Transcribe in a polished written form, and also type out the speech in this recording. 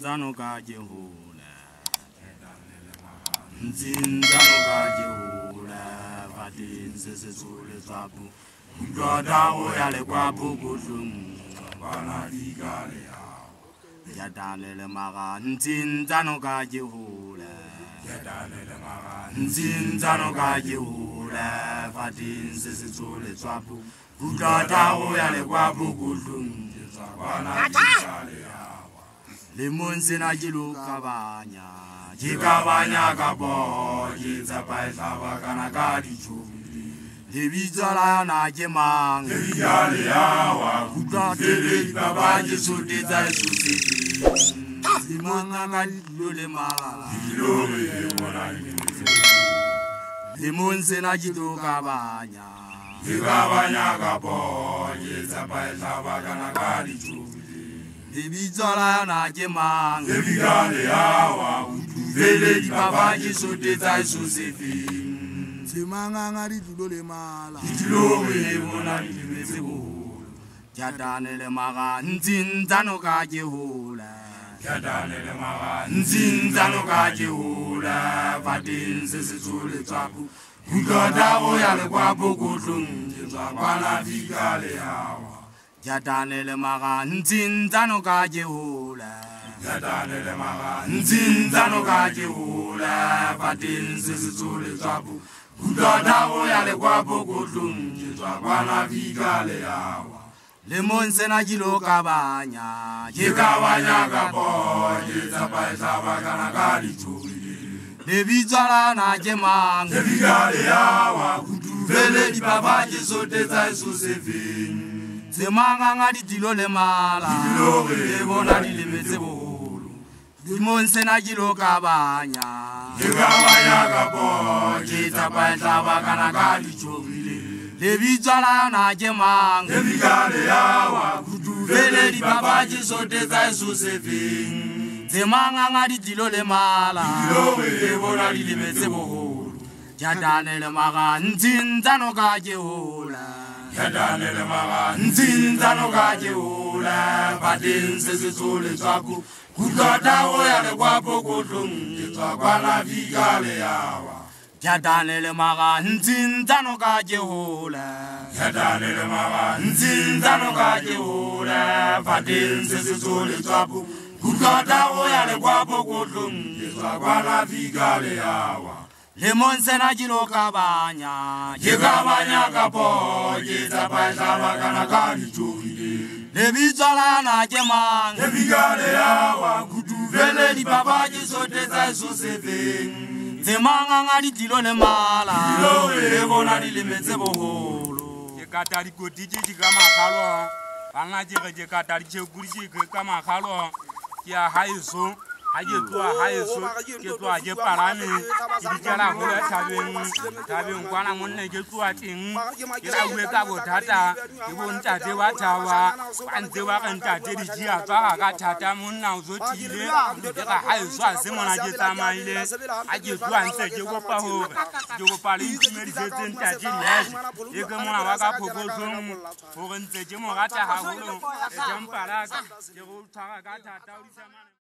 Nzinzano ka Jehula, Nzinzano ka Jehula, Vatin Sesule Zabu, Goda Oyale Kwabu Gudum, Banadiga. Yadale Mara, Nzinzano ka Jehula, Nzinzano ka Jehula, Vatin Sesule Zabu, Goda Oyale Kwabu Gudum, Banadiga. Limunzi na jilu kabanya, jikabanya kabo, jizapai sabakana kadi chubili. Libizala na jemang, libiyale yawa, kudate babaji sudita susiti. Limanga kadi lule mala, lule wona limunzi na jilu kabanya, jikabanya kabo, jizapai sabakana kadi chubili. Libizala na jemang, libiyale yawa, kuduvele di babaji sudita susifi. Simanga ngari tudole mala, itulome wona limezebo. Jadanele maga, nzinzano ka Jehula. Jadanele maga, nzinzano ka Jehula. Vatin sesule tsapu, kugoda oyale kwa bokutlung, jizakwana vikale yawa. Jadanele maga, nzinzano ka Jehula. Jadanele maga, nzinzano ka Jehula. Vatin sesule tsapu, kugoda oyale kwa bokutlung, jizakwana vikale yawa. Limunzi na jilu kabanya, jikabanya kabo, jizapai sabakana kadi chubili. Libizala na jemang, libiyale yawa, kuduvele di babaji sudita susifi. Zemanga ngadi dilo le mala, dilo bona di limezebo. Limunzi na jilu kabanya, jikabanya kabo, jizapai sabakana kadi chubili. Libizala na jemang, libiyale yawa, kuduvele di babaji sudita susifi. Zemanga ngadi dilo le mala, dilo bona di limezebo. Jadanele maga, nzinzano ka Jehula. Jadanele maga, nzinzano ka Jehula. Vatin sesule tsaku, kugoda oyale kwa bokutlung, jizakwana vikale yawa. Jadanele maga, nzinzano ka Jehula. Jadanele maga, nzinzano ka Jehula. Vatin sesule tsaku, kugoda oyale kwa bokutlung, jizakwana vikale yawa. Limunzi na jilu kabanya, jikabanya kabo, jizapai sabakana kadi chubili. Libizala na jemang, libiyale yawa, kuduvele di babaji sudita susifi. Zemanga ngadi dilo le mala, dilo bona di limezebo holo. Jekatari kotiji jikama kalo, anga jekatari cheguriji kama kalo, kia haiso. Haje tua je parami dijala hole tabeng kwana monne je tua ting ira weka botata ibonta de watawa banze wa kanta de dijia twa ka tata monna uzotile dika haiso azimona je tamaile haje tua nse je go pa ho je go pali imeri je tenta je yaje ege mona waka phokozo ho nse je mo gata ha holo e jampara je go tshaka ka tata o di samana.